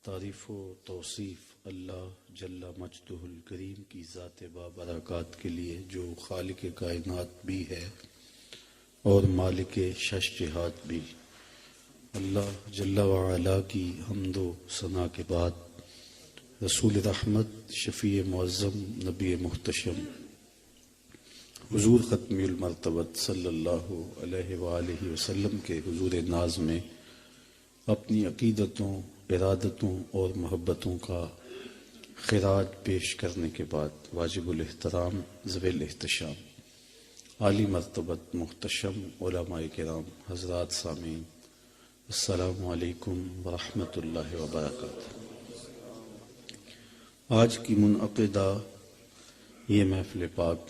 تعریف و توصیف اللہ جل مجدہ الکریم کی ذات بابرکات کے لیے جو خالق کائنات بھی ہے اور مالک شش جہات بھی۔ اللہ جل وعلا کی حمد و ثنا کے بعد رسول رحمت شفیع معظم نبی محتشم حضور ختم المرتبت صلی اللہ علیہ وآلہ وسلم کے حضور ناز میں اپنی عقیدتوں، ارادتوں اور محبتوں کا خراج پیش کرنے کے بعد واجب الاحترام ذوی الاحتشام عالی مرتبت محتشم علماء کرام حضرات سامعین، السلام علیکم ورحمۃ اللہ وبرکاتہ۔ آج کی منعقدہ یہ محفل پاک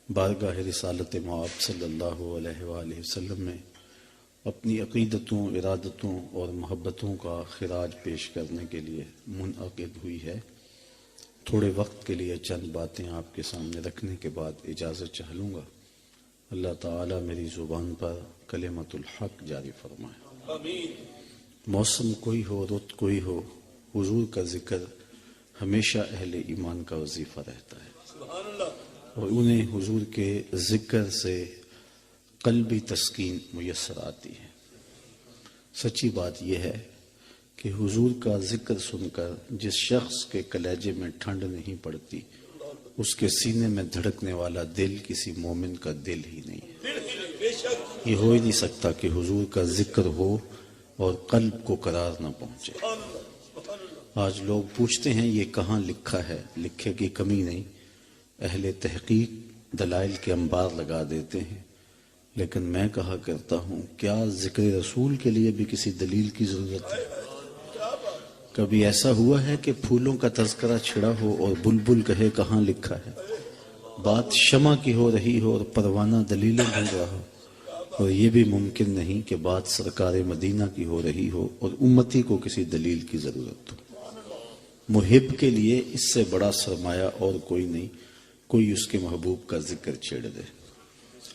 بارگاہ رسالت مآب صلی اللہ علیہ وآلہ وسلم میں اپنی عقیدتوں، ارادتوں اور محبتوں کا خراج پیش کرنے کے لیے منعقد ہوئی ہے۔ تھوڑے وقت کے لیے چند باتیں آپ کے سامنے رکھنے کے بعد اجازت چاہ لوں گا۔ اللہ تعالیٰ میری زبان پر کلمت الحق جاری فرمائے۔ آمین۔ موسم کوئی ہو، رت کوئی ہو، حضور کا ذکر ہمیشہ اہل ایمان کا وظیفہ رہتا ہے، سبحان اللہ، اور انہیں حضور کے ذکر سے قلبی تسکین میسر آتی ہے۔ سچی بات یہ ہے کہ حضور کا ذکر سن کر جس شخص کے کلیجے میں ٹھنڈ نہیں پڑتی، اس کے سینے میں دھڑکنے والا دل کسی مومن کا دل ہی نہیں ہے۔ یہ ہو ہی نہیں سکتا کہ حضور کا ذکر ہو اور قلب کو قرار نہ پہنچے۔ آج لوگ پوچھتے ہیں یہ کہاں لکھا ہے؟ لکھے کی کمی نہیں، اہل تحقیق دلائل کے انبار لگا دیتے ہیں، لیکن میں کہا کرتا ہوں کیا ذکر رسول کے لیے بھی کسی دلیل کی ضرورت ہے؟ کبھی ایسا ہوا ہے کہ پھولوں کا تذکرہ چھڑا ہو اور بلبل کہے کہاں لکھا ہے؟ بات شمع کی ہو رہی ہو اور پروانہ دلیلیں ڈھونڈ رہا ہو، اور یہ بھی ممکن نہیں کہ بات سرکار مدینہ کی ہو رہی ہو اور امتی کو کسی دلیل کی ضرورت ہو۔ محب کے لیے اس سے بڑا سرمایہ اور کوئی نہیں، کوئی اس کے محبوب کا ذکر چھیڑ دے۔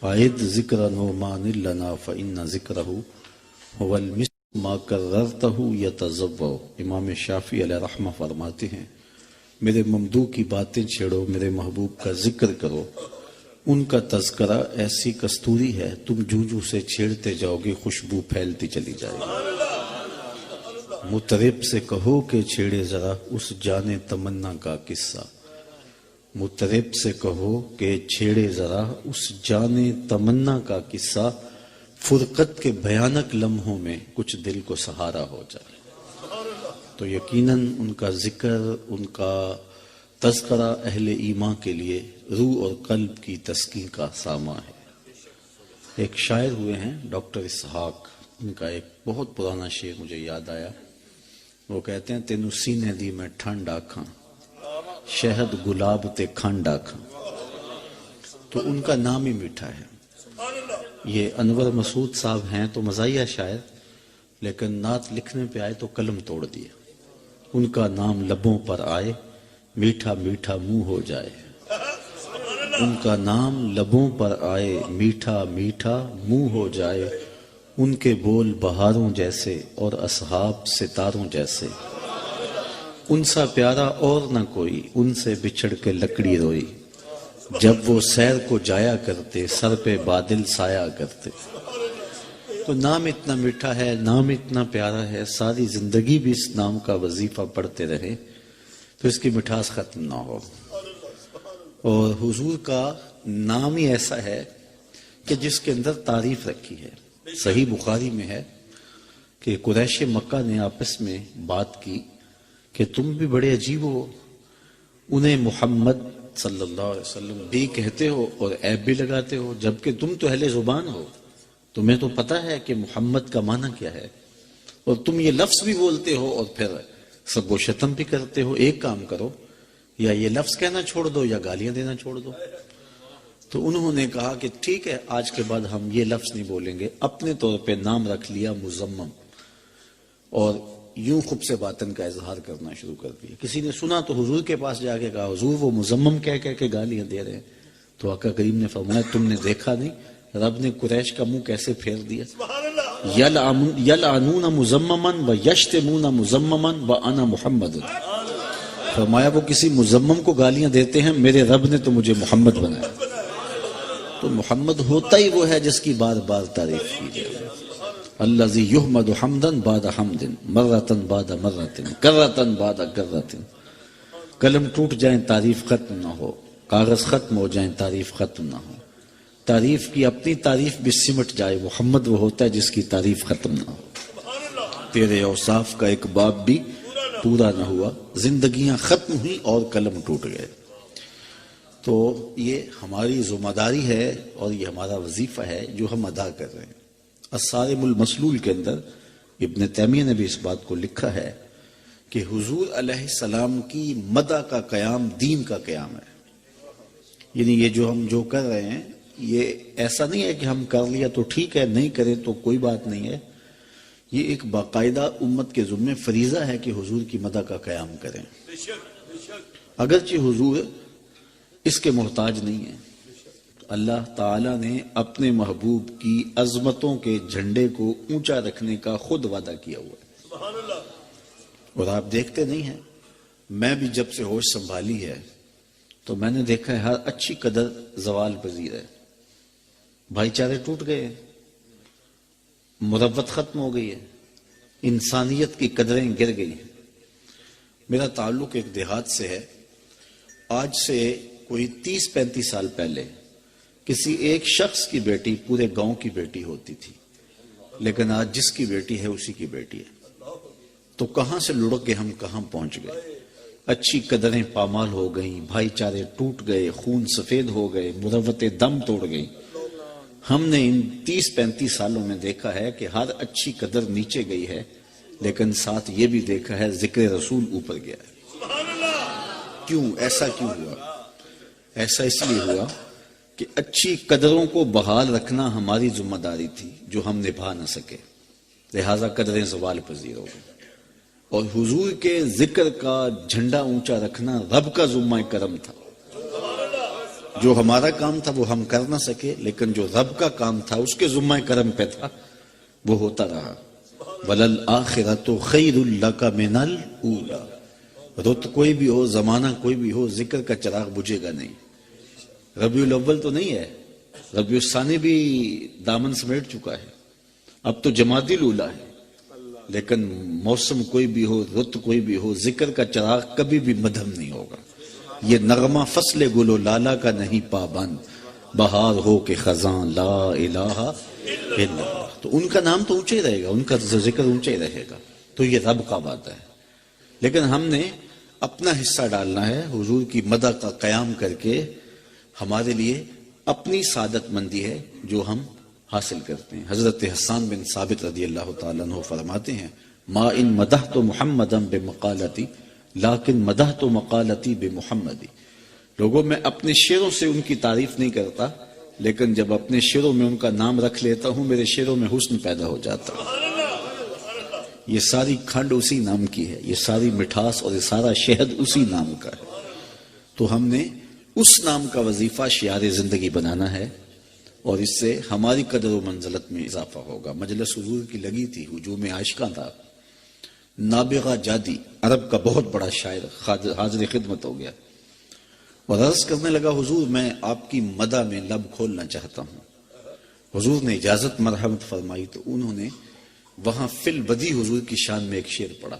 عائد ذکر نعمان لنا فإن ذکرہ هو المسک ما کررتہ یتضوع۔ امام شافعی علیہ رحمہ فرماتے ہیں میرے ممدوح کی باتیں چھیڑو، میرے محبوب کا ذکر کرو، ان کا تذکرہ ایسی کستوری ہے تم جوں جوں سے چھیڑتے جاؤ گے خوشبو پھیلتی چلی جائے گی۔ مطرب سے کہو کہ چھیڑے ذرا اس جان تمنا کا قصہ، مطرب سے کہو کہ چھیڑے ذرا اس جان تمنا کا قصہ، فرقت کے بھیانک لمحوں میں کچھ دل کو سہارا ہو جائے۔ تو یقیناً ان کا ذکر، ان کا تذکرہ اہل ایمان کے لیے روح اور قلب کی تسکین کا سامان ہے۔ ایک شاعر ہوئے ہیں ڈاکٹر اسحاق، ان کا ایک بہت پرانا شعر مجھے یاد آیا۔ وہ کہتے ہیں تینوں سینے دی میں ٹھنڈ آکھاں، شہد گلاب تے کھنڈ آکھاں۔ تو ان کا نام ہی میٹھا ہے۔ یہ انور مسعود صاحب ہیں تو مزاحیہ شاعر، لیکن نعت لکھنے پہ آئے تو قلم توڑ دیا۔ ان کا نام لبوں پر آئے میٹھا میٹھا منہ ہو جائے، ان کا نام لبوں پر آئے میٹھا میٹھا منہ ہو جائے، ان کے بول بہاروں جیسے اور اصحاب ستاروں جیسے، ان سا پیارا اور نہ کوئی، ان سے بچھڑ کے لکڑی روئی، جب وہ سیر کو جایا کرتے سر پہ بادل سایا کرتے۔ تو نام اتنا میٹھا ہے، نام اتنا پیارا ہے، ساری زندگی بھی اس نام کا وظیفہ پڑھتے رہے تو اس کی مٹھاس ختم نہ ہو۔ اور حضور کا نام ہی ایسا ہے کہ جس کے اندر تعریف رکھی ہے۔ صحیح بخاری میں ہے کہ قریش مکہ نے آپس میں بات کی کہ تم بھی بڑے عجیب ہو، انہیں محمد صلی اللہ علیہ وسلم بھی کہتے ہو اور عیب بھی لگاتے ہو، جبکہ تم تو اہل زبان ہو، تمہیں تو پتہ ہے کہ محمد کا معنی کیا ہے، اور تم یہ لفظ بھی بولتے ہو اور پھر سب و شتم بھی کرتے ہو۔ ایک کام کرو، یا یہ لفظ کہنا چھوڑ دو یا گالیاں دینا چھوڑ دو۔ تو انہوں نے کہا کہ ٹھیک ہے، آج کے بعد ہم یہ لفظ نہیں بولیں گے۔ اپنے طور پہ نام رکھ لیا مزمم، اور یوں خب سے باطن کا اظہار کرنا شروع کر دیا۔ کسی نے سنا تو حضور کے پاس جا کے کہا حضور وہ مزمم کہہ کہہ کے گالیاں دے رہے ہیں۔ تو آقا کریم نے فرمایا تم نے دیکھا نہیں رب نے قریش کا منہ کیسے پھیر دیا؟ یلعنون مزمما و یشتمون مزمما و انا محمد. فرمایا وہ کسی مزمم کو گالیاں دیتے ہیں، میرے رب نے تو مجھے محمد بنایا. تو محمد ہوتا ہی وہ ہے جس کی بار بار تعریف کی جائے. الذی یحمد حمدا بعد حمد مرۃ بعد مرۃ کرۃ بعد کرۃ. قلم ٹوٹ جائیں تعریف ختم نہ ہو، کاغذ ختم ہو جائیں تعریف ختم نہ ہو، تعریف کی اپنی تعریف بھی سمٹ جائے. محمد وہ ہوتا ہے جس کی تعریف ختم نہ ہو. تیرے اوصاف کا ایک باب بھی پورا نہ ہوا، زندگیاں ختم ہوئی اور قلم ٹوٹ گئے. تو یہ ہماری ذمہ داری ہے اور یہ ہمارا وظیفہ ہے جو ہم ادا کر رہے ہیں. الصارم المسلول کے اندر ابن تیمیہ نے بھی اس بات کو لکھا ہے کہ حضور علیہ السلام کی مدح کا قیام دین کا قیام ہے. یعنی یہ جو ہم جو کر رہے ہیں یہ ایسا نہیں ہے کہ ہم کر لیا تو ٹھیک ہے، نہیں کرے تو کوئی بات نہیں ہے. یہ ایک باقاعدہ امت کے ذمہ فریضہ ہے کہ حضور کی مدح کا قیام کریں. اگرچہ حضور اس کے محتاج نہیں ہیں. اللہ تعالیٰ نے اپنے محبوب کی عظمتوں کے جھنڈے کو اونچا رکھنے کا خود وعدہ کیا ہوا ہے. اور آپ دیکھتے نہیں ہیں، میں بھی جب سے ہوش سنبھالی ہے تو میں نے دیکھا ہے ہر اچھی قدر زوال پذیر ہے. بھائی چارے ٹوٹ گئے ہیں، مروت ختم ہو گئی ہے، انسانیت کی قدریں گر گئی ہیں. میرا تعلق ایک دیہات سے ہے. آج سے کوئی 30-35 سال پہلے کسی ایک شخص کی بیٹی پورے گاؤں کی بیٹی ہوتی تھی، لیکن آج جس کی بیٹی ہے اسی کی بیٹی ہے. تو کہاں سے لڑک کے ہم کہاں پہنچ گئے. اچھی قدریں پامال ہو گئیں، بھائی چارے ٹوٹ گئے، خون سفید ہو گئے، مروتیں دم توڑ گئیں. ہم نے ان 30-35 سالوں میں دیکھا ہے کہ ہر اچھی قدر نیچے گئی ہے، لیکن ساتھ یہ بھی دیکھا ہے ذکر رسول اوپر گیا ہے. کیوں ایسا کیوں ہوا؟ ایسا اس لیے ہوا کہ اچھی قدروں کو بحال رکھنا ہماری ذمہ داری تھی جو ہم نبھا نہ سکے، لہذا قدریں زوال پذیر ہو گئی. اور حضور کے ذکر کا جھنڈا اونچا رکھنا رب کا ذمہ کرم تھا. جو ہمارا کام تھا وہ ہم کر نہ سکے، لیکن جو رب کا کام تھا اس کے ذمہ کرم پہ تھا، وہ ہوتا رہا. وَلَلْآخِرَةُ خَيْرٌ لَكَ مِنَ الْأُولَى. رت کوئی بھی ہو، زمانہ کوئی بھی ہو، ذکر کا چراغ بجھے گا نہیں. ربیع الاول تو نہیں ہے، ربیع الثانی بھی دامن سمیٹ چکا ہے، اب تو جمادی الاولیٰ ہے. لیکن موسم کوئی بھی ہو، رت کوئی بھی ہو، ذکر کا چراغ کبھی بھی مدھم نہیں ہوگا. یہ نغمہ فصل گل و لالا کا نہیں پابند، بہار ہو کہ خزاں لا الہ الا اللہ. تو ان کا نام تو اونچا ہی رہے گا، ان کا ذکر اونچا ہی رہے گا. تو یہ رب کا وعدہ ہے. لیکن ہم نے اپنا حصہ ڈالنا ہے حضور کی مدح کا قیام کر کے. ہمارے لیے اپنی سعادت مندی ہے جو ہم حاصل کرتے ہیں. حضرت حسان بن ثابت رضی اللہ تعالیٰ عنہ فرماتے ہیں ما ان مدحت محمدا بمقالتی لیکن مدحت مقالتی بمحمدی. لوگوں میں اپنے شعروں سے ان کی تعریف نہیں کرتا، لیکن جب اپنے شعروں میں ان کا نام رکھ لیتا ہوں میرے شعروں میں حسن پیدا ہو جاتا. یہ ساری کھنڈ اسی نام کی ہے، یہ ساری مٹھاس اور یہ سارا شہد اسی نام کا ہے. تو ہم نے اس نام کا وظیفہ شعار زندگی بنانا ہے اور اس سے ہماری قدر و منزلت میں اضافہ ہوگا. مجلس حضور کی لگی تھی، ہجوم عاشقاں تھا. نابغہ جادی عرب کا بہت بڑا شاعر حاضر خدمت ہو گیا اور عرض کرنے لگا حضور میں آپ کی مدح میں لب کھولنا چاہتا ہوں. حضور نے اجازت مرحمت فرمائی تو انہوں نے وہاں فی البدی حضور کی شان میں ایک شعر پڑھا.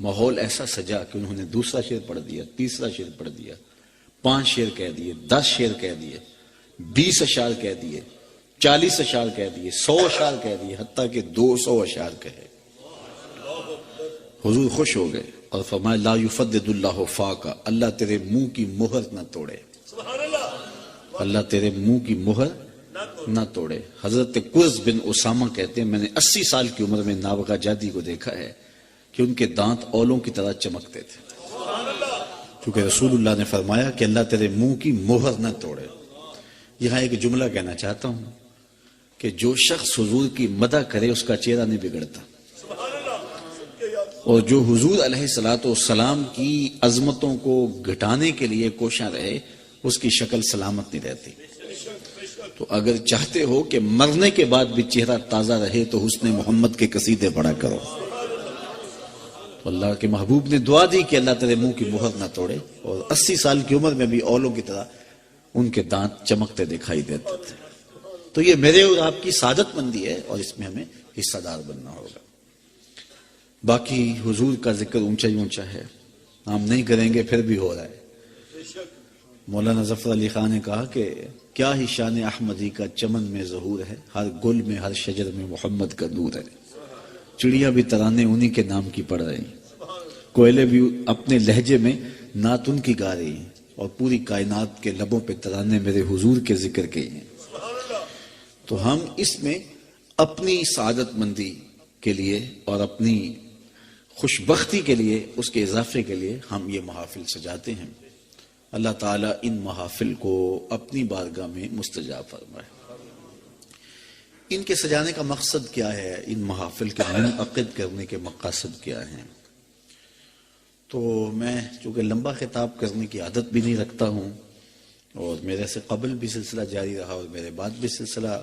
ماحول ایسا سجا کہ انہوں نے دوسرا شعر پڑھ دیا، تیسرا شعر پڑھ دیا، 5 شعر کہہ دیے، 10 شعر کہہ دیے، 20 اشعار کہہ دیے، 40 اشعار کہہ دیے، 100 اشعار کہہ دیے، حتیٰ کہ 200 اشعار کہے. حضور خوش ہو گئے اور فرمایا لا یفدد اللہ فاکا، اللہ تیرے منہ کی مہر نہ توڑے، اللہ تیرے منہ کی مہر نہ توڑے. حضرت قرز بن اسامہ کہتے ہیں میں نے 80 سال کی عمر میں نابغہ جادی کو دیکھا ہے کہ ان کے دانت اولوں کی طرح چمکتے تھے، کیونکہ رسول اللہ نے فرمایا کہ اللہ تیرے منہ کی مہر نہ توڑے. یہاں ایک جملہ کہنا چاہتا ہوں کہ جو شخص حضور کی مدح کرے اس کا چہرہ نہیں بگڑتا، اور جو حضور علیہ السلام کی عظمتوں کو گھٹانے کے لیے کوشاں رہے اس کی شکل سلامت نہیں رہتی. تو اگر چاہتے ہو کہ مرنے کے بعد بھی چہرہ تازہ رہے تو حسن محمد کے قصیدے پڑھا کرو. تو اللہ کے محبوب نے دعا دی کہ اللہ تیرے منہ کی مہر نہ توڑے، اور 80 سال کی عمر میں بھی اولوں کی طرح ان کے دانت چمکتے دکھائی دیتے تھے. تو یہ میرے اور آپ کی سعادت مندی ہے، اور اس میں ہمیں حصہ دار بننا ہوگا. باقی حضور کا ذکر اونچا ہی اونچا ہے، ہم نہیں کریں گے پھر بھی ہو رہا ہے. مولانا ظفر علی خان نے کہا کہ کیا ہی شان احمدی کا چمن میں ظہور ہے، ہر گل میں ہر شجر میں محمد کا نور ہے. چڑیا بھی ترانے انہی کے نام کی پڑھ رہی، کوئلے بھی اپنے لہجے میں نعت ان کی گا رہی ہیں، اور پوری کائنات کے لبوں پہ ترانے میرے حضور کے ذکر کے ہیں. تو ہم اس میں اپنی سعادت مندی کے لیے اور اپنی خوش بختی کے لیے، اس کے اضافے کے لیے ہم یہ محافل سجاتے ہیں. اللہ تعالیٰ ان محافل کو اپنی بارگاہ میں مستجاب فرمائے. ان کے سجانے کا مقصد کیا ہے، ان محافل کے منعقد کرنے کے مقاصد کیا ہیں؟ تو میں چونکہ لمبا خطاب کرنے کی عادت بھی نہیں رکھتا ہوں، اور میرے سے قبل بھی سلسلہ جاری رہا اور میرے بعد بھی سلسلہ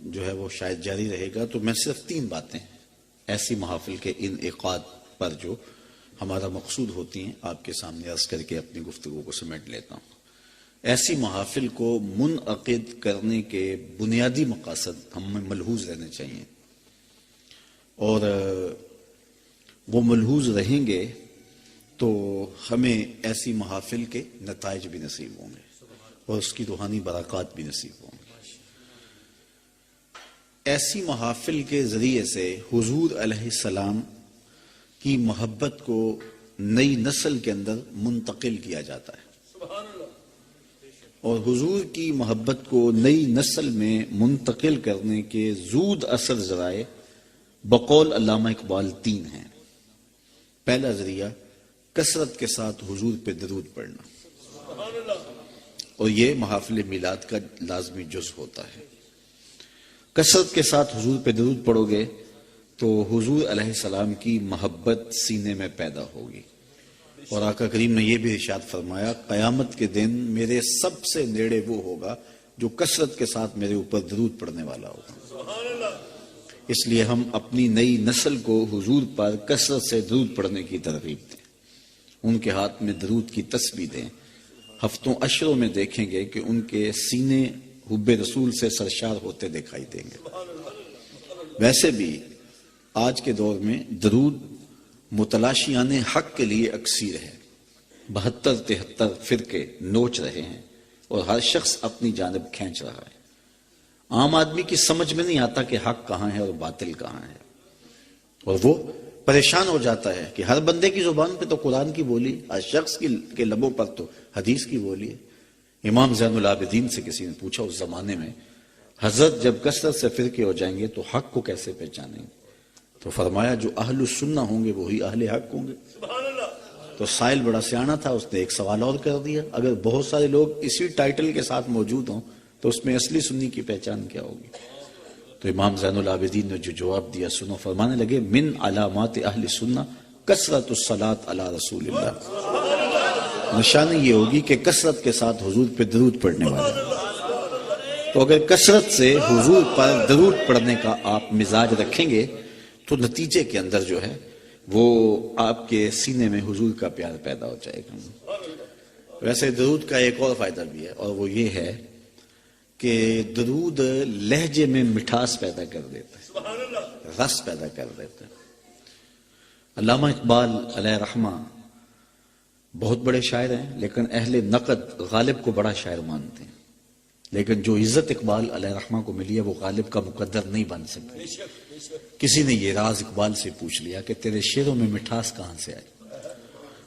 جو ہے وہ شاید جاری رہے گا، تو میں صرف 3 باتیں ایسی محافل کے انعقاد پر جو ہمارا مقصود ہوتی ہیں آپ کے سامنے عرض کر کے اپنی گفتگو کو سمیٹ لیتا ہوں. ایسی محافل کو منعقد کرنے کے بنیادی مقاصد ہم میں ملحوظ رہنے چاہیے، اور وہ ملحوظ رہیں گے تو ہمیں ایسی محافل کے نتائج بھی نصیب ہوں گے اور اس کی روحانی برکات بھی نصیب ہوں گے. ایسی محافل کے ذریعے سے حضور علیہ السلام کی محبت کو نئی نسل کے اندر منتقل کیا جاتا ہے، اور حضور کی محبت کو نئی نسل میں منتقل کرنے کے زود اثر ذرائع بقول علامہ اقبال 3 ہیں. پہلا ذریعہ کثرت کے ساتھ حضور پہ درود پڑھنا، اور یہ محافل میلاد کا لازمی جز ہوتا ہے. کثرت کے ساتھ حضور پہ درود پڑھو گے تو حضور علیہ السلام کی محبت سینے میں پیدا ہوگی. اور آقا کریم نے یہ بھی ارشاد فرمایا، قیامت کے دن میرے سب سے نیڑے وہ ہوگا جو کثرت کے ساتھ میرے اوپر درود پڑھنے والا ہوگا. اس لیے ہم اپنی نئی نسل کو حضور پر کثرت سے درود پڑھنے کی ترغیب دیں، ان کے ہاتھ میں درود کی تسبیح دیں. ہفتوں اشروں میں دیکھیں گے کہ ان کے سینے حب رسول سے سرشار ہوتے دکھائی دیں گے. ویسے بھی آج کے دور میں درود متلاشیان حق کے لیے اکثیر ہے. 72-73 فرقے نوچ رہے ہیں اور ہر شخص اپنی جانب کھینچ رہا ہے. عام آدمی کی سمجھ میں نہیں آتا کہ حق کہاں ہے اور باطل کہاں ہے، اور وہ پریشان ہو جاتا ہے کہ ہر بندے کی زبان پہ تو قرآن کی بولی، ہر شخص کے لبوں پر تو حدیث کی بولی ہے. امام زین العابدین سے کسی نے پوچھا اس زمانے میں، حضرت جب کثرت سے فرقے ہو جائیں گے تو حق کو کیسے پہچانیں گے؟ تو فرمایا جو اہل السنہ ہوں گے وہی اہل حق ہوں گے. تو سائل بڑا سیانا تھا، اس نے ایک سوال اور کر دیا، اگر بہت سارے لوگ اسی ٹائٹل کے ساتھ موجود ہوں تو اس میں اصلی سنی کی پہچان کیا ہوگی؟ تو امام زین العابدین نے جو جواب دیا سنو. فرمانے لگے، من علامات اہل سنہ کثرت الصلاۃ علی رسول اللہ. نشانی یہ ہوگی کہ کثرت کے ساتھ حضور پہ درود پڑھنے والے. تو اگر کثرت سے حضور پر درود پڑھنے کا آپ مزاج رکھیں گے تو نتیجے کے اندر جو ہے وہ آپ کے سینے میں حضور کا پیار پیدا ہو جائے گا. ویسے درود کا ایک اور فائدہ بھی ہے، اور وہ یہ ہے کہ درود لہجے میں مٹھاس پیدا کر دیتا ہے، رس پیدا کر دیتا ہے. علامہ اقبال علیہ رحمہ بہت بڑے شاعر ہیں، لیکن اہل نقد غالب کو بڑا شاعر مانتے ہیں. لیکن جو عزت اقبال علیہ رحمہ کو ملی ہے وہ غالب کا مقدر نہیں بن سکتی. کسی نے یہ راز اقبال سے پوچھ لیا کہ تیرے شعروں میں مٹھاس کہاں سے آئی؟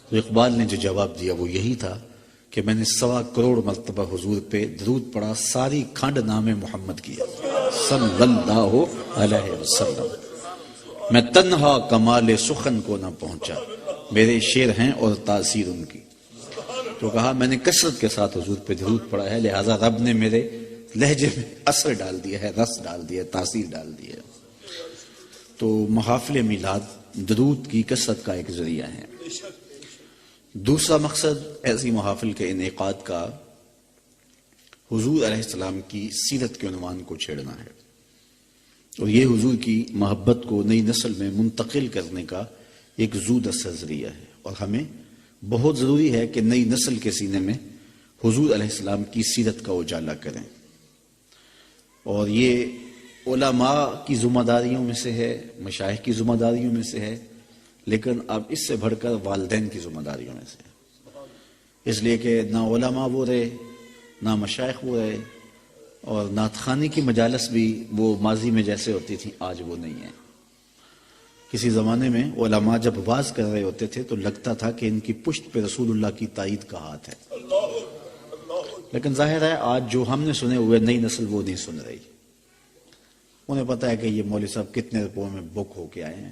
تو اقبال نے جو جواب دیا وہ یہی تھا کہ میں نے 1.25 کروڑ مرتبہ حضور پہ درود پڑھا، ساری کھنڈ نام محمد کیا صلی اللہ علیہ وسلم. میں تنہا کمال سخن کو نہ پہنچا، میرے شعر ہیں اور تاثیر ان کی. تو کہا میں نے کثرت کے ساتھ حضور پہ درود پڑھا ہے، لہٰذا رب نے میرے لہجے میں اثر ڈال دیا ہے، رس ڈال دیا ہے، تاثیر ڈال دی ہے. تو محافل میلاد درود کی کثرت کا ایک ذریعہ ہے. دوسرا مقصد ایسی محافل کے انعقاد کا حضور علیہ السلام کی سیرت کے عنوان کو چھیڑنا ہے، اور یہ حضور کی محبت کو نئی نسل میں منتقل کرنے کا ایک زود اثر ذریعہ ہے، اور ہمیں بہت ضروری ہے کہ نئی نسل کے سینے میں حضور علیہ السلام کی سیرت کا اجالا کریں، اور یہ علماء کی ذمہ داریوں میں سے ہے، مشائخ کی ذمہ داریوں میں سے ہے، لیکن اب اس سے بڑھ کر والدین کی ذمہ داریوں میں سے ہے، اس لیے کہ نہ علماء وہ رہے، نہ مشائخ وہ رہے، اور نعت خوانی کی مجالس بھی وہ ماضی میں جیسے ہوتی تھیں آج وہ نہیں ہیں۔ کسی زمانے میں علماء جب واز کر رہے ہوتے تھے تو لگتا تھا کہ ان کی پشت پہ رسول اللہ کی تائید کا ہاتھ ہے، لیکن ظاہر ہے آج جو ہم نے سنے ہوئے نئی نسل وہ نہیں سن رہی، انہیں پتا ہے کہ یہ مولوی صاحب کتنے روپوں میں بک ہو کے آئے ہیں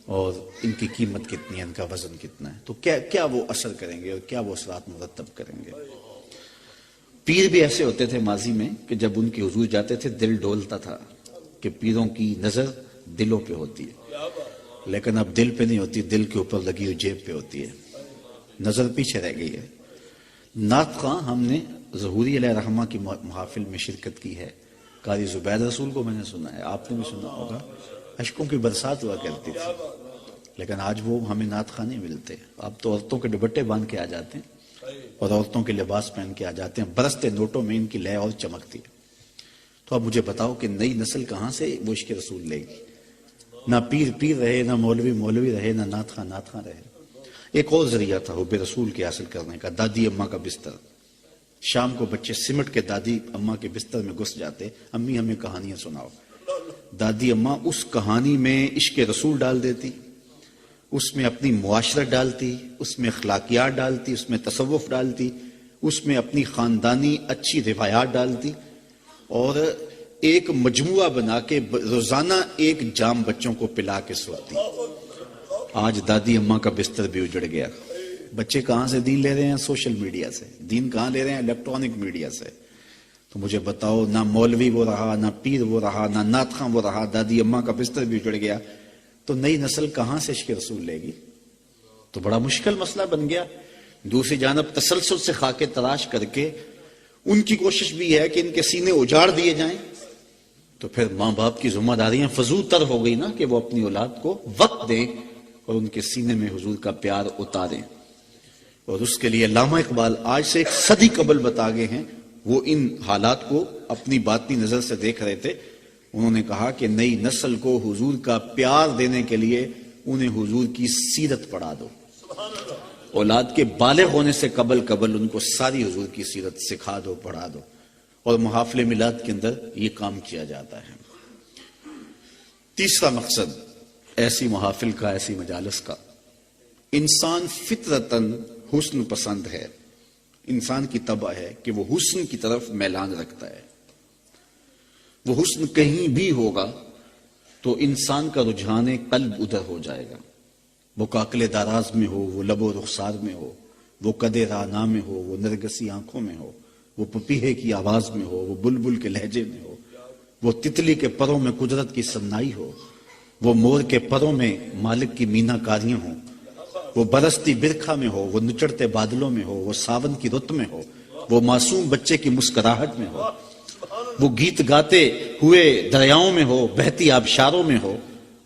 اور ان کی قیمت کتنی ہے، ان کا وزن کتنا ہے، تو کیا وہ اثر کریں گے اور کیا وہ اثرات مرتب کریں گے۔ پیر بھی ایسے ہوتے تھے ماضی میں کہ جب ان کے حضور جاتے تھے دل ڈولتا تھا کہ پیروں کی نظر دلوں پہ ہوتی ہے، لیکن اب دل پہ نہیں ہوتی، دل کے اوپر لگی ہوئی جیب پہ ہوتی ہے، نظر پیچھے رہ گئی ہے۔ نعت خواں ہم نے ظہوری علیہ رحمہ کی محافل میں شرکت کی ہے، قاری زبیر رسول کو میں نے سنا ہے، آپ نے بھی سنا ہوگا، اشکوں کی برسات ہوا کرتی تھی، لیکن آج وہ ہمیں نعت خواں نہیں ملتے، اب تو عورتوں کے دوپٹے باندھ کے آ جاتے ہیں اور عورتوں کے لباس پہن کے آ جاتے ہیں، برستے نوٹوں میں ان کی لے اور چمکتی ہے۔ تو اب مجھے بتاؤ کہ نئی نسل کہاں سے وہ عشق رسول لے گی؟ نہ پیر رہے، نہ مولوی رہے، نہ نعت خواں رہے۔ ایک اور ذریعہ تھا حب رسول کے حاصل کرنے کا، دادی اماں کا بستر۔ شام کو بچے سمٹ کے دادی اماں کے بستر میں گھس جاتے، امی ہمیں کہانیاں سناؤ۔ دادی اماں اس کہانی میں عشق رسول ڈال دیتی، اس میں اپنی معاشرت ڈالتی، اس میں اخلاقیات ڈالتی، اس میں تصوف ڈالتی، اس میں اپنی خاندانی اچھی روایات ڈالتی، اور ایک مجموعہ بنا کے روزانہ ایک جام بچوں کو پلا کے سوتی۔ آج دادی اماں کا بستر بھی اجڑ گیا، بچے کہاں سے دین لے رہے ہیں؟ سوشل میڈیا سے۔ دین کہاں لے رہے ہیں؟ الیکٹرانک میڈیا سے۔ تو مجھے بتاؤ، نہ مولوی وہ رہا، نہ پیر وہ رہا، نہ نعت خواں وہ رہا، دادی اماں کا بستر بھی اجڑ گیا، تو نئی نسل کہاں سے عشق رسول لے گی؟ تو بڑا مشکل مسئلہ بن گیا۔ دوسری جانب تسلسل سے خاکے تراش کر کے ان کی کوشش بھی ہے کہ ان کے سینے اجاڑ دیے جائیں، تو پھر ماں باپ کی ذمہ داریاں فضول تر ہو گئی نا کہ وہ اپنی اولاد کو وقت دیں اور ان کے سینے میں حضور کا پیار اتاریں۔ اور اس کے لیے علامہ اقبال آج سے ایک صدی قبل بتا گئے ہیں، وہ ان حالات کو اپنی باطنی نظر سے دیکھ رہے تھے۔ انہوں نے کہا کہ نئی نسل کو حضور کا پیار دینے کے لیے انہیں حضور کی سیرت پڑھا دو، اولاد کے بالغ ہونے سے قبل ان کو ساری حضور کی سیرت سکھا دو، پڑھا دو، اور محافل میلاد کے اندر یہ کام کیا جاتا ہے۔ تیسرا مقصد ایسی محافل کا، ایسی مجالس کا، انسان فطرتاً حسن پسند ہے، انسان کی طبع ہے کہ وہ حسن کی طرف میلان رکھتا ہے۔ وہ حسن کہیں بھی ہوگا تو انسان کا رجحان قلب ادھر ہو جائے گا، وہ کاکل داراز میں ہو، وہ لب و رخسار میں ہو، وہ قد رانا میں ہو، وہ نرگسی آنکھوں میں ہو، وہ پپیہے کی آواز میں ہو، وہ بلبل کے لہجے میں ہو، وہ تتلی کے پروں میں قدرت کی سنائی ہو، وہ مور کے پروں میں مالک کی مینا کاریاں ہوں، وہ برستی برکھا میں ہو، وہ نچڑتے بادلوں میں ہو، وہ ساون کی رت میں ہو، وہ معصوم بچے کی مسکراہٹ میں ہو، وہ گیت گاتے ہوئے دریاؤں میں ہو، بہتی آبشاروں میں ہو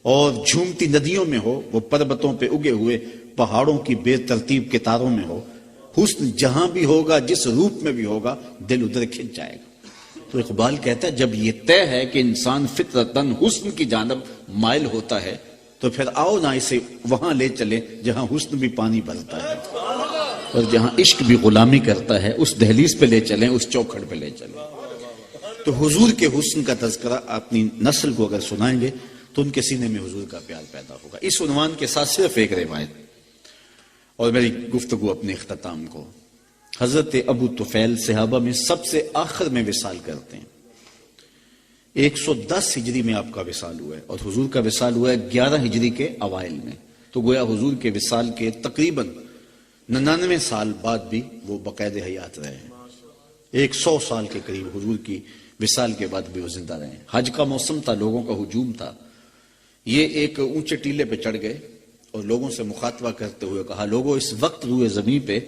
اور جھومتی ندیوں میں ہو، وہ پربتوں پہ اگے ہوئے پہاڑوں کی بے ترتیب کتاروں میں ہو۔ حسن جہاں بھی ہوگا، جس روپ میں بھی ہوگا، دل ادھر کھنچ جائے گا۔ تو اقبال کہتا ہے جب یہ طے ہے کہ انسان فطرتاً حسن کی جانب مائل ہوتا ہے تو پھر آؤ نہ اسے وہاں لے چلیں جہاں حسن بھی پانی بھرتا ہے اور جہاں عشق بھی غلامی کرتا ہے، اس دہلیز پہ لے چلیں، اس چوکھٹ پہ لے چلیں۔ تو حضور کے حسن کا تذکرہ اپنی نسل کو اگر سنائیں گے تو ان کے سینے میں حضور کا پیار پیدا ہوگا۔ اس عنوان کے ساتھ صرف ایک روایت اور میری گفتگو اپنے اختتام کو۔ حضرت ابو طفیل صحابہ میں سب سے آخر میں وصال کرتے ہیں، 110 ہجری میں آپ کا وصال ہوا ہے اور حضور کا وصال ہوا ہے 11 ہجری کے اوائل میں، تو گویا حضور کے وصال کے تقریباً 99 سال بعد بھی وہ باقاعدہ حیات رہے ہیں۔ 100 سال کے قریب حضور کی وصال کے بعد بھی وہ زندہ رہے ہیں۔ حج کا موسم تھا، لوگوں کا ہجوم تھا، یہ ایک اونچے ٹیلے پہ چڑھ گئے اور لوگوں سے مخاطبہ کرتے ہوئے کہا، لوگوں اس وقت روئے زمین پہ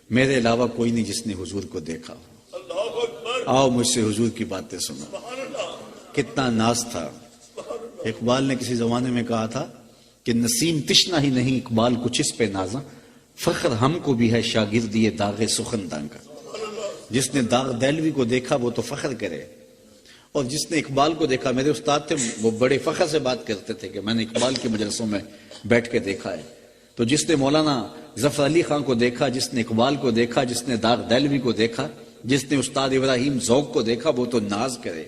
میرے علاوہ کوئی نہیں جس نے حضور کو دیکھا ہو۔ آؤ مجھ سے حضور کی باتیں سنو. کتنا ناز تھا. اقبال نے کسی زمانے میں کہا تھا کہ نسیم تشنا ہی نہیں اقبال کچھ اس پہ نازاں، فخر ہم کو بھی ہے شاگردی داغ سخنداں کا. جس نے داغ دہلوی کو دیکھا وہ تو فخر کرے، اور جس نے اقبال کو دیکھا، میرے استاد تھے وہ بڑے فخر سے بات کرتے تھے کہ میں نے اقبال کی مجلسوں میں بیٹھ کے دیکھا ہے. تو جس نے مولانا ظفر علی خان کو دیکھا، جس نے اقبال کو دیکھا، جس نے داغ دہلوی کو دیکھا، جس نے استاد ابراہیم ذوق کو دیکھا، وہ تو ناز کرے.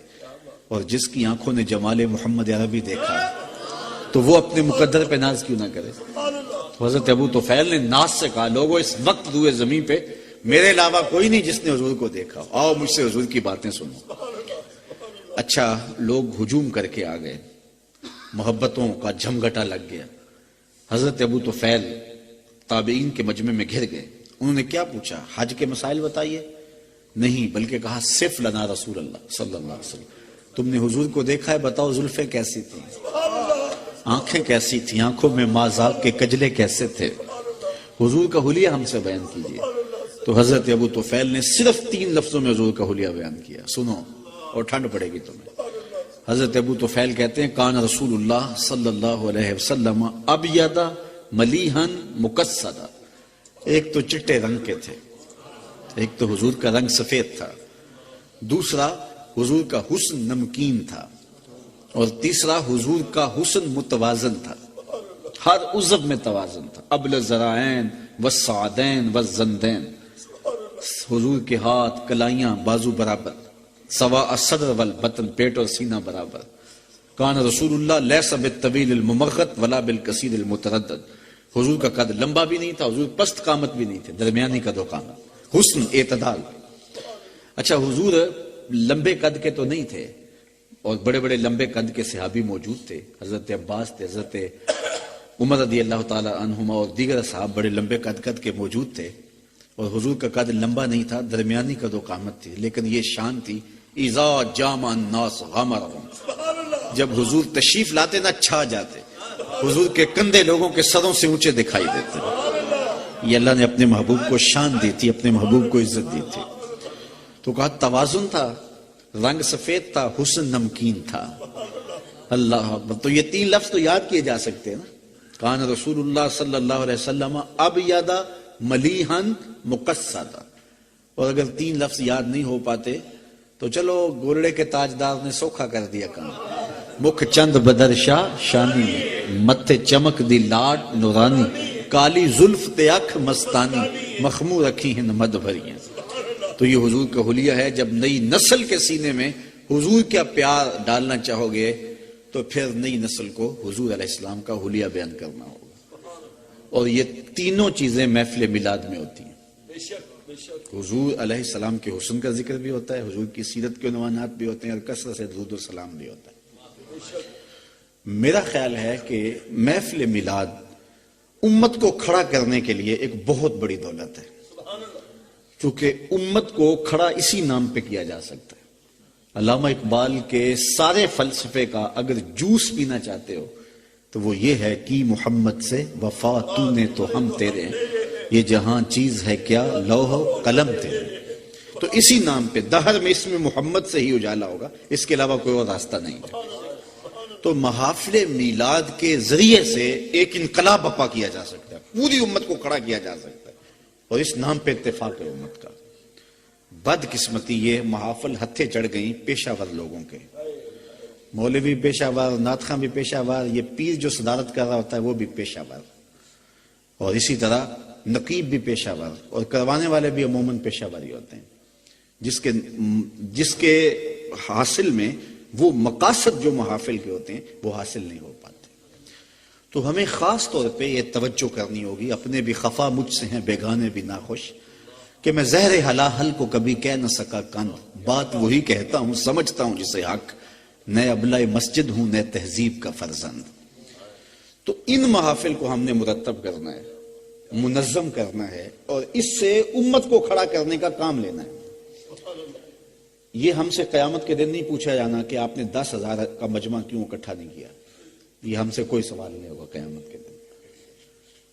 اور جس کی آنکھوں نے جمال محمد عربی دیکھا تو وہ اپنے مقدر پہ ناز کیوں نہ کرے. حضرت ابو طفیل نے ناز سے کہا لوگوں اس وقت روئے زمین پہ میرے علاوہ کوئی نہیں جس نے حضور کو دیکھا، آؤ مجھ سے حضور کی باتیں سنو. اچھا لوگ ہجوم کر کے آ گئے، محبتوں کا جھمگھٹا لگ گیا. حضرت ابو طفیل تابعین کے مجمع میں گھر گئے. انہوں نے کیا پوچھا؟ حج کے مسائل بتائیے. نہیں، بلکہ کہا صف لنا رسول اللہ صلی اللہ علیہ وسلم. تم نے حضور کو دیکھا ہے، بتاؤ زلفیں کیسی تھیں، آنکھیں کیسی تھیں، آنکھوں میں مازاق کے کجلے کیسے تھے، حضور کا حلیہ ہم سے بیان کیجیے. تو حضرت ابو طفیل نے صرف 3 لفظوں میں حضور کا حلیہ بیان کیا. سنو اور ٹھنڈ پڑے گی تمہیں. حضرت ابو طفیل کہتے ہیں کان رسول اللہ صلی اللہ علیہ وسلم ابیض ملیحا مکسدا. ایک تو چٹے رنگ کے تھے، ایک تو حضور کا رنگ سفید تھا، دوسرا حضور کا حسن نمکین تھا، اور تیسرا حضور کا حسن متوازن تھا، ہر عضو میں توازن تھا. ابل الذراعین والساعدین والزندین. حضور کے ہاتھ، کلائیاں، بازو برابر، سوا الصدر والبطن، پیٹ اور سینہ برابر. کان رسول اللہ لیس بالطویل الممغط ولا بالقصیر المتردد. حضور کا قد لمبا بھی نہیں تھا، حضور پست قامت بھی نہیں تھے، درمیانی قد و قامت، حسن اعتدال. اچھا حضور لمبے قد کے تو نہیں تھے، اور بڑے بڑے لمبے قد کے صحابی موجود تھے. حضرت عباس تھے، حضرت عمر رضی اللہ تعالی عنہما اور دیگر صحاب بڑے لمبے قد کے موجود تھے، اور حضور کا قد لمبا نہیں تھا، درمیانی قد و قامت تھی. لیکن یہ شان تھی اذا جامع الناس غمرهم. جب حضور تشریف لاتے نہ چھا جاتے، حضور کے کندھے لوگوں کے سروں سے اونچے دکھائی دیتے. یہ اللہ نے اپنے محبوب کو شان دی تھی، اپنے محبوب کو عزت دی تھی. تو کہا توازن تھا، رنگ سفید تھا، حسن نمکین تھا. اللہ تو یہ 3 لفظ تو یاد کیے جا سکتے ہیں نا. کان رسول اللہ صلی اللہ علیہ وسلم ابیض ملیحا مقصدا. اور اگر 3 لفظ یاد نہیں ہو پاتے تو چلو گولڑے کے تاجدار نے سوکھا کر دیا کام. مکھ چند بدر شاہ شانی، متھے چمک دی لاڈ نورانی، کالی زلف تے اکھ مستانی، مخمور رکھی ہیں مد بھریاں. تو یہ حضور کا حلیہ ہے. جب نئی نسل کے سینے میں حضور کا پیار ڈالنا چاہو گے تو پھر نئی نسل کو حضور علیہ السلام کا حلیہ بیان کرنا ہوگا. اور یہ تینوں چیزیں محفل میلاد میں ہوتی ہیں. حضور علیہ السلام کے حسن کا ذکر بھی ہوتا ہے، حضور کی سیرت کے عنوانات بھی ہوتے ہیں، اور کثرت سے درود و سلام بھی ہوتا ہے. میرا خیال ہے کہ محفل میلاد امت کو کھڑا کرنے کے لیے ایک بہت بڑی دولت ہے، کیونکہ امت کو کھڑا اسی نام پہ کیا جا سکتا ہے. علامہ اقبال کے سارے فلسفے کا اگر جوس پینا چاہتے ہو تو وہ یہ ہے کہ محمد سے وفا تو نے تو ہم تیرے ہیں، یہ جہاں چیز ہے کیا لوح و قلم تیرے. تو اسی نام پہ دہر میں اسم محمد سے ہی اجالا ہوگا، اس کے علاوہ کوئی اور راستہ نہیں ہے. تو محافل میلاد کے ذریعے سے ایک انقلاب برپا کیا جا سکتا ہے، پوری امت کو کھڑا کیا جا سکتا ہے، اور اس نام پہ اتفاق ہے امت کا. بد قسمتی یہ محافل ہتھے چڑھ گئیں پیشہ ور لوگوں کے. مولوی پیشہ ور، نعت خواں بھی پیشہ ور، یہ پیر جو صدارت کر رہا ہوتا ہے وہ بھی پیشہ ور، اور اسی طرح نقیب بھی پیشہ ور، اور کروانے والے بھی عموماً پیشہ ور ہی ہوتے ہیں، جس کے حاصل میں وہ مقاصد جو محافل کے ہوتے ہیں وہ حاصل نہیں ہو پاتے. تو ہمیں خاص طور پہ یہ توجہ کرنی ہوگی، اپنے بھی خفا مجھ سے ہیں بیگانے بھی ناخوش، کہ میں زہر حلاحل کو کبھی کہہ نہ سکا کند، بات وہی کہتا ہوں سمجھتا ہوں جسے حق، نئے ابلۂ مسجد ہوں نئے تہذیب کا فرزند. تو ان محافل کو ہم نے مرتب کرنا ہے، منظم کرنا ہے، اور اس سے امت کو کھڑا کرنے کا کام لینا ہے. یہ ہم سے قیامت کے دن نہیں پوچھا جانا کہ آپ نے 10,000 کا مجمع کیوں اکٹھا نہیں کیا، یہ ہم سے کوئی سوال نہیں ہوگا قیامت کے دن.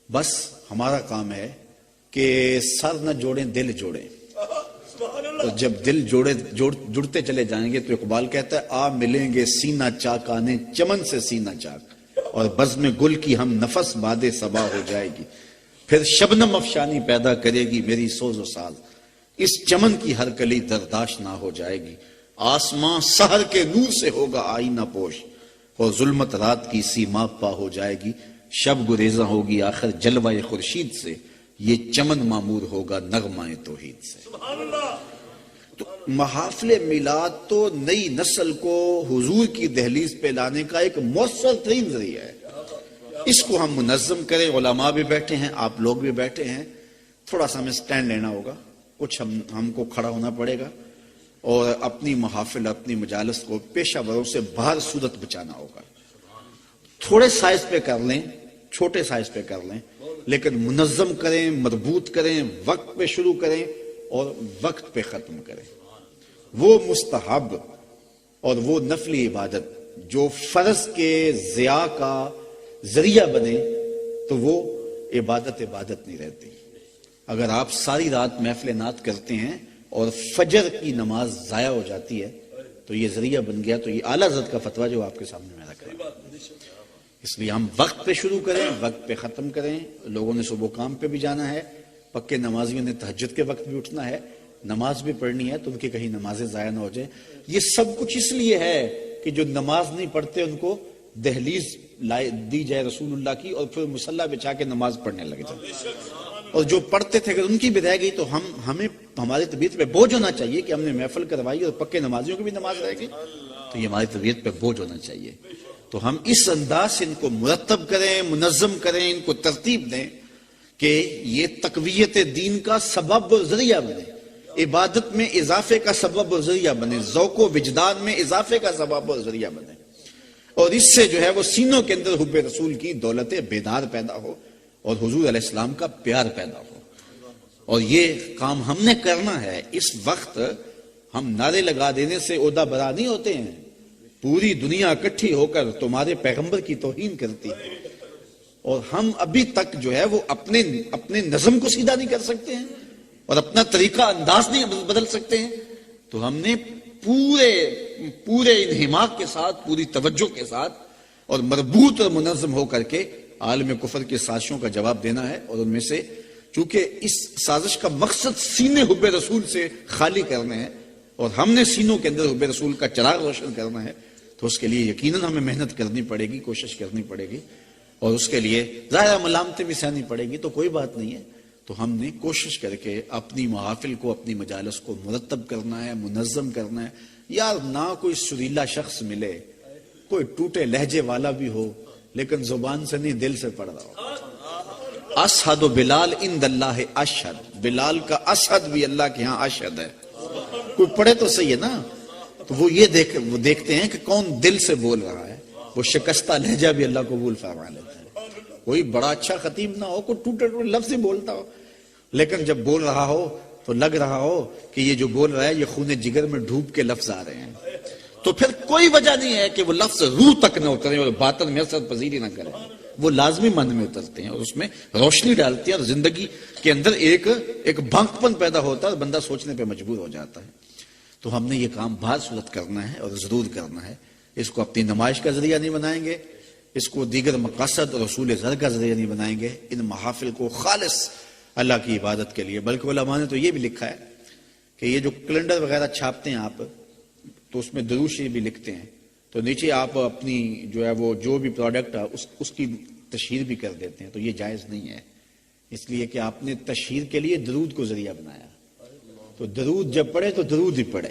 بس ہمارا کام ہے کہ سر نہ جوڑیں دل جوڑیں، اور جب دل جڑتے چلے جائیں گے تو اقبال کہتا ہے آ ملیں گے سینہ چاک آنے چمن سے سینہ چاک، اور بزم گل کی ہم نفس باد صبا ہو جائے گی، پھر شبنم افشانی پیدا کرے گی میری سوز و ساز، اس چمن کی ہر کلی درداش نہ ہو جائے گی، آسمان سحر کے نور سے ہوگا آئینہ پوش، اور ظلمت رات کی سیما پا ہو جائے گی، شب گریزاں ہوگی آخر جلوہ خورشید سے، یہ چمن معمور ہوگا نغمہ توحید سے۔ تو محافل میلاد تو نئی نسل کو حضور کی دہلیز پہ لانے کا ایک مؤثر ترین ذریعہ ہے۔ اس کو ہم منظم کریں، علماء بھی بیٹھے ہیں، آپ لوگ بھی بیٹھے ہیں، تھوڑا سا ہمیں سٹینڈ لینا ہوگا، کچھ ہم کو کھڑا ہونا پڑے گا، اور اپنی محافل اپنی مجالس کو پیشہ وروں سے باہر صورت بچانا ہوگا۔ تھوڑے سائز پہ کر لیں، چھوٹے سائز پہ کر لیں، لیکن منظم کریں، مربوط کریں، وقت پہ شروع کریں اور وقت پہ ختم کریں۔ وہ مستحب اور وہ نفلی عبادت جو فرض کے ضیاع کا ذریعہ بنے تو وہ عبادت نہیں رہتی۔ اگر آپ ساری رات محفل نعت کرتے ہیں اور فجر کی نماز ضائع ہو جاتی ہے تو یہ ذریعہ بن گیا، تو یہ اعلیٰ حضرت کا فتویٰ جو آپ کے سامنے میں رکھ رہا ہے۔ اس لیے ہم وقت پہ شروع کریں، وقت پہ ختم کریں۔ لوگوں نے صبح کام پہ بھی جانا ہے، پکے نمازیوں نے تہجد کے وقت بھی اٹھنا ہے، نماز بھی پڑھنی ہے، تو ان کی کہیں نمازیں ضائع نہ ہو جائیں۔ یہ سب کچھ اس لیے ہے کہ جو نماز نہیں پڑھتے ان کو دہلیز دی جائے رسول اللہ کی، اور پھر مصلی بچھا کے نماز پڑھنے لگ جائے، اور جو پڑھتے تھے اگر ان کی بھی رہ گئی تو ہمیں ہماری طبیعت پہ بوجھ ہونا چاہیے کہ ہم نے محفل کروائی اور پکے نمازیوں کی بھی نماز رہ گئی، تو یہ ہماری طبیعت پہ بوجھ ہونا چاہیے۔ تو ہم اس انداز سے ان کو مرتب کریں، منظم کریں، ان کو ترتیب دیں کہ یہ تقویت دین کا سبب اور ذریعہ بنے، عبادت میں اضافے کا سبب اور ذریعہ بنے، ذوق و وجدان میں اضافے کا سبب اور ذریعہ بنے، اور اس سے جو ہے وہ سینوں کے اندر حب رسول کی دولت بیدار پیدا ہو اور حضور علیہ السلام کا پیار پیدا ہو۔ اور یہ کام ہم نے کرنا ہے۔ اس وقت ہم نعرے لگا دینے سے عہدہ برا نہیں ہوتے ہیں، پوری دنیا اکٹھی ہو کر تمہارے پیغمبر کی توہین کرتی ہے، اور ہم ابھی تک جو ہے وہ اپنے نظم کو سیدھا نہیں کر سکتے ہیں اور اپنا طریقہ انداز نہیں بدل سکتے ہیں۔ تو ہم نے پورے انہماک کے ساتھ، پوری توجہ کے ساتھ اور مربوط اور منظم ہو کر کے عالم کفر کی سازشوں کا جواب دینا ہے، اور ان میں سے چونکہ اس سازش کا مقصد سینے حب رسول سے خالی کرنے ہیں، اور ہم نے سینوں کے اندر حب رسول کا چراغ روشن کرنا ہے، تو اس کے لیے یقیناً ہمیں محنت کرنی پڑے گی، کوشش کرنی پڑے گی، اور اس کے لیے ظاہر ملامتیں بھی سہنی پڑے گی، تو کوئی بات نہیں ہے۔ تو ہم نے کوشش کر کے اپنی محافل کو، اپنی مجالس کو مرتب کرنا ہے، منظم کرنا ہے۔ یار نہ کوئی سریلا شخص ملے، کوئی ٹوٹے لہجے والا بھی ہو لیکن زبان سے نہیں دل سے پڑھ رہا ہو۔ اسحد و بلال عند اللہ اشہد، بلال کا اسحد بھی اللہ کے ہاں اشہد ہے۔ کوئی پڑھے تو صحیح ہے نا، تو وہ دیکھتے ہیں کہ کون دل سے بول رہا ہے، وہ شکستہ لہجہ بھی اللہ قبول فرما لیتا ہے۔ کوئی بڑا اچھا خطیب نہ ہو، کوئی ٹوٹے لفظ ہی بولتا ہو، لیکن جب بول رہا ہو تو لگ رہا ہو کہ یہ جو بول رہا ہے یہ خون جگر میں ڈوب کے لفظ آ رہے ہیں، تو پھر کوئی وجہ نہیں ہے کہ وہ لفظ روح تک نہ اترے اور باطن میں اثر پذیری نہ کرے۔ وہ لازمی من میں اترتے ہیں اور اس میں روشنی ڈالتے ہیں، اور زندگی کے اندر ایک بھانکپن پیدا ہوتا ہے اور بندہ سوچنے پہ مجبور ہو جاتا ہے۔ تو ہم نے یہ کام بہت صورت کرنا ہے اور ضرور کرنا ہے۔ اس کو اپنی نمائش کا ذریعہ نہیں بنائیں گے، اس کو دیگر مقاصد اور رسول زر کا ذریعہ نہیں بنائیں گے، ان محافل کو خالص اللہ کی عبادت کے لیے۔ بلکہ علماء نے تو یہ بھی لکھا ہے کہ یہ جو کیلنڈر وغیرہ چھاپتے ہیں آپ، تو اس میں درود شریف بھی لکھتے ہیں، تو نیچے آپ اپنی جو ہے وہ جو بھی پروڈکٹ ہے اس کی تشہیر بھی کر دیتے ہیں، تو یہ جائز نہیں ہے، اس لیے کہ آپ نے تشہیر کے لیے درود کو ذریعہ بنایا۔ تو درود جب پڑھے تو درود ہی پڑھے،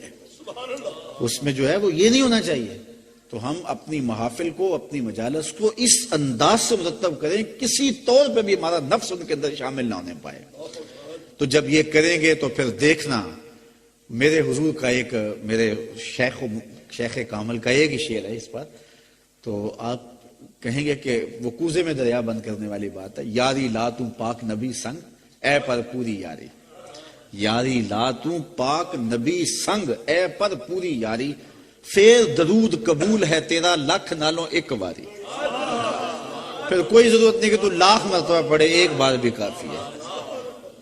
اس میں جو ہے وہ یہ نہیں ہونا چاہیے۔ تو ہم اپنی محافل کو، اپنی مجالس کو اس انداز سے مرتب کریں، کسی طور پہ بھی ہمارا نفس ان کے اندر شامل نہ ہونے پائے۔ تو جب یہ کریں گے تو پھر دیکھنا، میرے حضور کا ایک، میرے شیخ کامل کا ایک ہی شعر ہے اس پر، تو آپ کہیں گے کہ وہ کوزے میں دریا بند کرنے والی بات ہے۔ یاری لا تو پاک نبی سنگ اے پر پوری یاری، یاری لا تو پاک نبی سنگ اے پر پوری یاری، پھر درود قبول ہے تیرا لکھ نالوں ایک باری۔ پھر کوئی ضرورت نہیں کہ تو لاکھ مرتبہ پڑھے، ایک بار بھی کافی ہے۔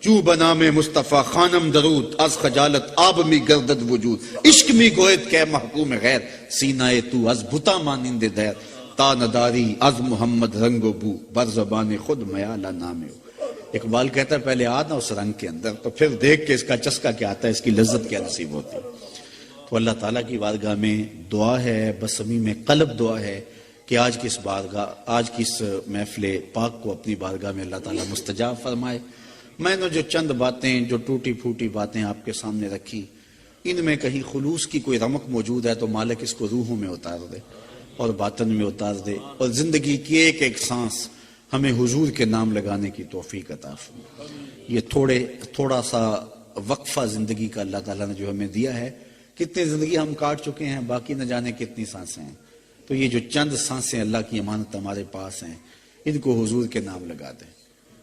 چو بنا میں مصطفیٰ خانم درود از خجالت آب می گردد وجود عشق می گوید کہ محکوم غیر سینہ تو از بتا مانند دیر تا نداری از محمد رنگ و بو بر زبان خود میالہ نامے ہو۔ اقبال کہتا ہے پہلے آنا اس رنگ کے اندر تو پھر دیکھ کے اس کا چسکا کیا آتا ہے، اس کی لذت کیا نصیب ہوتی ہے۔ تو اللہ تعالیٰ کی بارگاہ میں دعا ہے، بصمیم قلب دعا ہے کہ آج کی اس محفل پاک کو اپنی بارگاہ میں اللہ تعالیٰ مستجاب فرمائے۔ میں نے جو چند باتیں، جو ٹوٹی پھوٹی باتیں آپ کے سامنے رکھی، ان میں کہیں خلوص کی کوئی رمق موجود ہے تو مالک اس کو روحوں میں اتار دے اور باطن میں اتار دے، اور زندگی کی ایک ایک سانس ہمیں حضور کے نام لگانے کی توفیق عطا فرمائے۔ یہ تھوڑا سا وقفہ زندگی کا اللہ تعالیٰ نے جو ہمیں دیا ہے، کتنی زندگی ہم کاٹ چکے ہیں، باقی نہ جانے کتنی سانسیں ہیں، تو یہ جو چند سانسیں اللہ کی امانت ہمارے پاس ہیں، ان کو حضور کے نام لگا دیں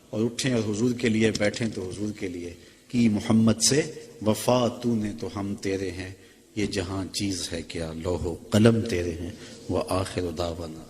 اور اٹھیں اور حضور کے لیے بیٹھیں تو حضور کے لیے کی محمد سے وفا تو نے تو ہم تیرے ہیں، یہ جہاں چیز ہے کیا لوح و قلم تیرے ہیں، وآخر دعوانا